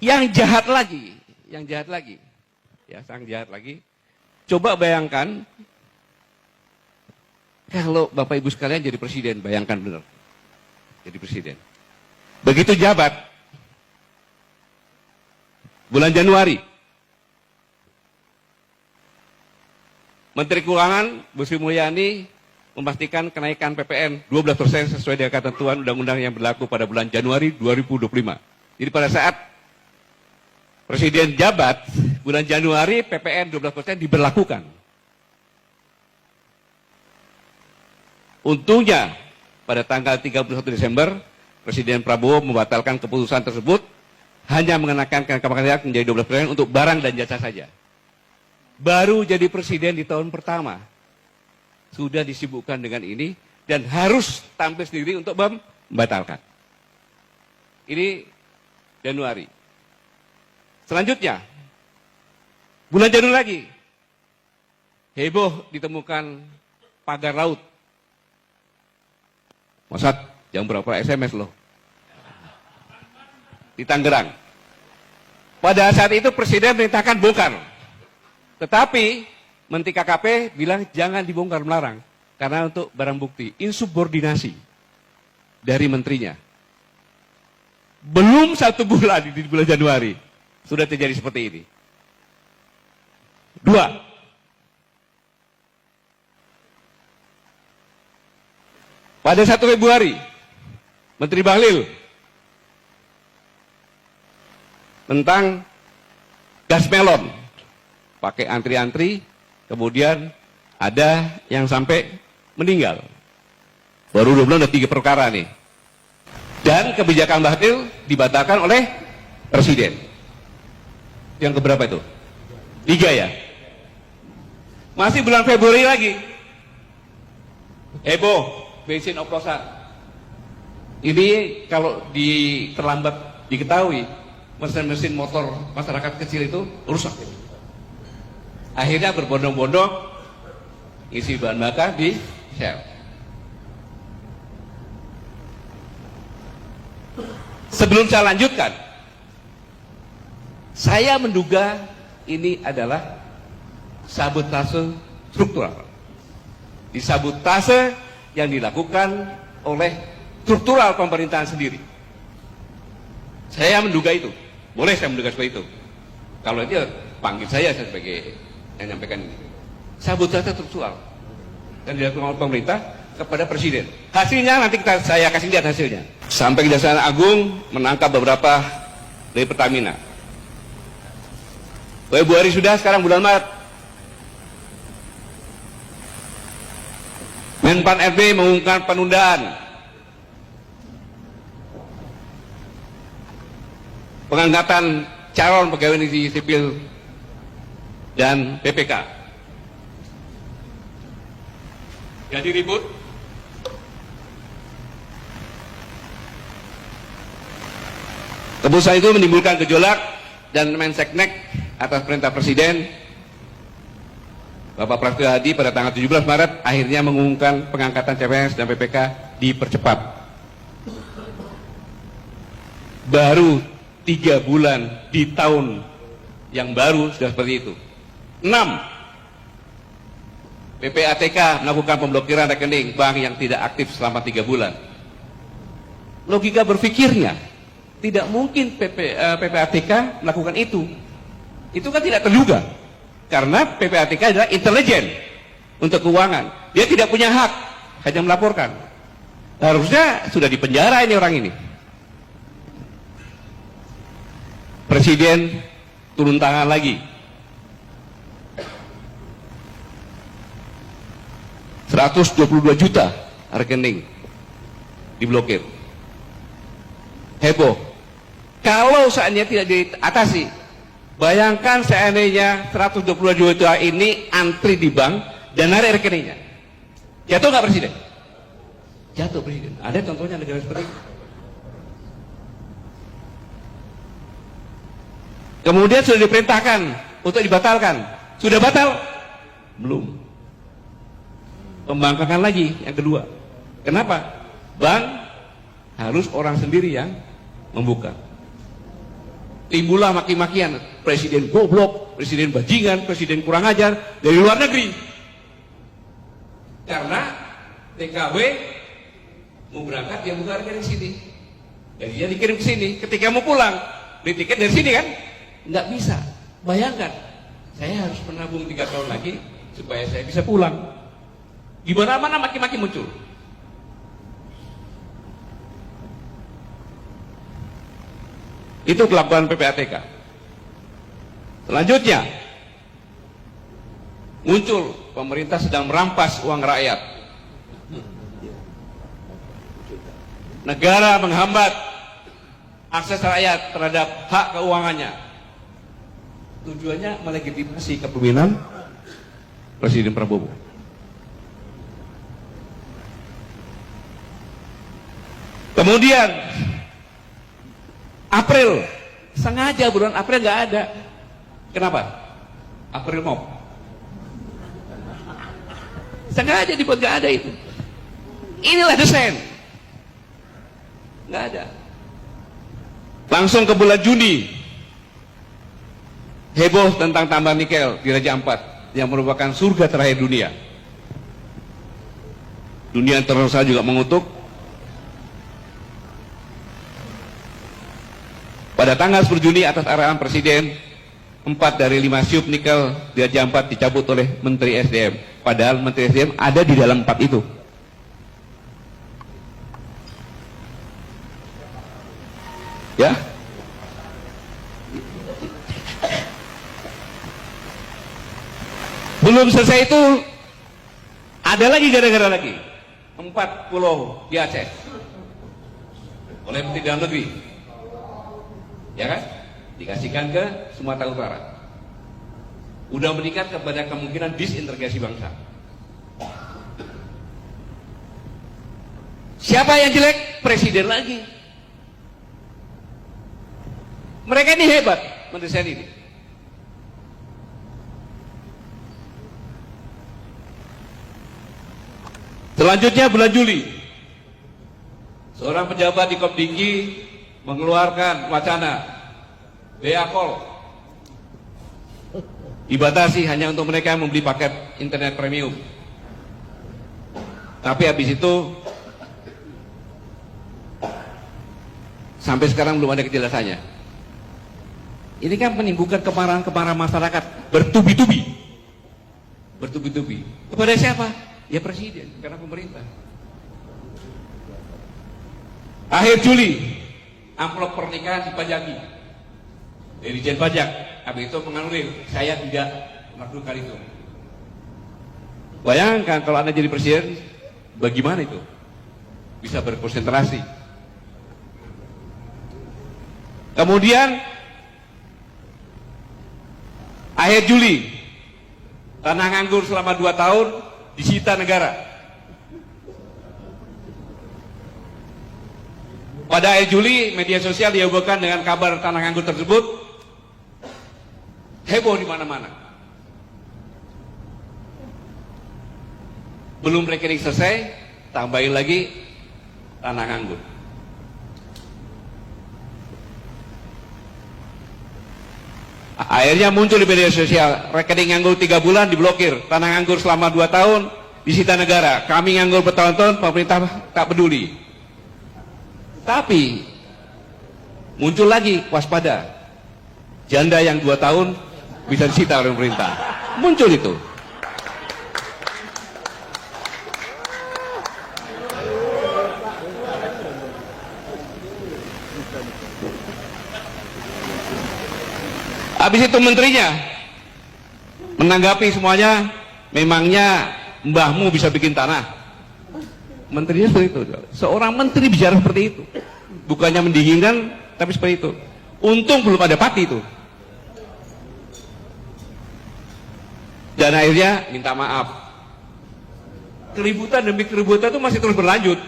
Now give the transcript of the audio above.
Yang jahat lagi, ya sang jahat lagi. Coba bayangkan kalau Bapak Ibu sekalian jadi presiden, bayangkan benar, jadi presiden. Begitu jabat, bulan Januari, Menteri Keuangan Bu Sri Mulyani memastikan kenaikan PPN 12% sesuai dengan ketentuan undang-undang yang berlaku pada bulan Januari 2025. Jadi pada saat Presiden jabat, bulan Januari PPN 12% diberlakukan. Untungnya pada tanggal 31 Desember, Presiden Prabowo membatalkan keputusan tersebut, hanya mengenakan kenaikan pajak menjadi 12% untuk barang dan jasa saja. Baru jadi presiden di tahun pertama, sudah disibukkan dengan ini, dan harus tampil sendiri untuk membatalkan. Ini Januari. Selanjutnya, bulan Januari lagi, heboh ditemukan pagar laut. Masa jam berapa SMS loh? Di Tangerang. Pada saat itu Presiden merintahkan bongkar. Tetapi Menteri KKP bilang jangan dibongkar, melarang. Karena untuk barang bukti, insubordinasi dari menterinya. Belum 1 bulan di bulan Januari, sudah terjadi seperti ini. 2. Pada 1 Februari, Menteri Bahlil tentang gas melon, pakai antri-antri, kemudian ada yang sampai meninggal. Baru 2 bulan ada 3 perkara nih. Dan kebijakan Bahlil dibatalkan oleh Presiden. Yang keberapa itu? 3 ya? Masih bulan Februari lagi. Heboh, bensin oplosan. Ini kalau terlambat diketahui, mesin-mesin motor masyarakat kecil itu rusak. Akhirnya berbondong-bondong isi bahan bakar di Shell. Sebelum saya lanjutkan, saya menduga ini adalah sabotase struktural. Disabotase yang dilakukan oleh struktural pemerintahan sendiri. Saya menduga itu. Boleh saya menduga seperti itu. Kalau itu panggil saya sebagai yang menyampaikan ini. Sabotase struktural yang dilakukan oleh pemerintah kepada Presiden. Hasilnya nanti saya kasih lihat hasilnya. Sampai Kejaksaan Agung menangkap beberapa dari Pertamina. Februari sudah, sekarang bulan Maret. Menpan RB mengumumkan penundaan pengangkatan calon pegawai negeri sipil dan PPK. Jadi ribut. Keputusan itu menimbulkan gejolak dan Menseknek atas perintah Presiden Bapak Prasetyo Hadi pada tanggal 17 Maret akhirnya mengumumkan pengangkatan CPNS dan PPK dipercepat. Baru 3 bulan di tahun yang baru sudah seperti itu. 6. PPATK melakukan pemblokiran rekening bank yang tidak aktif selama 3 bulan. Logika berpikirnya, tidak mungkin PPATK melakukan itu. Itu kan tidak terduga. Karena PPATK adalah intelijen untuk keuangan. Dia tidak punya hak, hanya melaporkan. Harusnya sudah dipenjara ini orang ini. Presiden turun tangan lagi. 122 juta rekening diblokir. Heboh. Kalau seandainya tidak diatasi, bayangkan seandainya 122 juta ini antri di bank dan narik rekeningnya. Jatuh nggak Presiden? Jatuh Presiden. Ada contohnya negara seperti itu. Kemudian sudah diperintahkan untuk dibatalkan. Sudah batal? Belum. Pembangkangan lagi yang kedua. Kenapa? Bank harus orang sendiri yang membuka. Timbullah maki-makian, presiden goblok, presiden bajingan, presiden kurang ajar dari luar negeri. Karena TKW mau berangkat dia buka harga di sini, jadi dia dikirim ke sini. Ketika mau pulang, beli tiket dari sini kan, nggak bisa. Bayangkan, saya harus menabung 3 tahun lagi supaya saya bisa pulang. Di mana-mana maki-maki muncul. Itu kelakuan PPATK. Selanjutnya, muncul pemerintah sedang merampas uang rakyat. Negara menghambat akses rakyat terhadap hak keuangannya. Tujuannya melegitimasi kepemimpinan Presiden Prabowo. Kemudian April, sengaja bulan April nggak ada. Kenapa? April mau. Sengaja dibuat nggak ada itu. Inilah desain. Nggak ada. Langsung ke bulan Juni, heboh tentang tambang nikel di Raja Ampat yang merupakan surga terakhir dunia. Dunia internasional juga mengutuk. Pada tanggal 10 Juni atas arahan Presiden, 4 dari 5 siup nikel di Raja Ampat dicabut oleh Menteri SDM. Padahal Menteri SDM ada di dalam 4 itu. Ya. Belum selesai itu, ada lagi gara-gara lagi. 4 pulau di Aceh oleh Menteri Dalam Negeri. Ya kan? Dikasihkan ke Sumatera Utara. Udah meningkat kepada kemungkinan disintegrasi bangsa. Siapa yang jelek? Presiden lagi. Mereka ini hebat mendesain ini. Selanjutnya bulan Juli, seorang pejabat di Kopdinggi mengeluarkan wacana Beakol dibatasi hanya untuk mereka yang membeli paket internet premium. Tapi habis itu sampai sekarang belum ada kejelasannya. Ini kan menimbulkan kemarahan masyarakat bertubi-tubi. Bertubi-tubi. Kepada siapa? Ya presiden, karena pemerintah. Akhir Juli, amplop pernikahan dipajaki dari Dirjen Pajak. Habis itu menganulir, saya tidak melakukan itu. Bayangkan kalau Anda jadi presiden, bagaimana itu? Bisa berkonsentrasi. Kemudian akhir Juli, tanah nganggur selama 2 tahun disita negara. Pada akhir Juli, media sosial dihebohkan dengan kabar tanah nganggur tersebut. Heboh di mana-mana. Belum rekening selesai, tambahin lagi tanah nganggur. Akhirnya muncul di media sosial, rekening nganggur 3 bulan diblokir, tanah nganggur selama 2 tahun disita negara. Kami nganggur bertahun-tahun, pemerintah tak peduli. Tapi muncul lagi, waspada, janda yang 2 tahun bisa disita oleh pemerintah. Muncul itu. Habis itu menterinya menanggapi semuanya, memangnya mbahmu bisa bikin tanah? Menterinya seperti itu. Seorang menteri bicara seperti itu. Bukannya mendinginkan, tapi seperti itu. Untung belum ada pati itu. Dan akhirnya minta maaf. Keributan demi keributan itu masih terus berlanjut.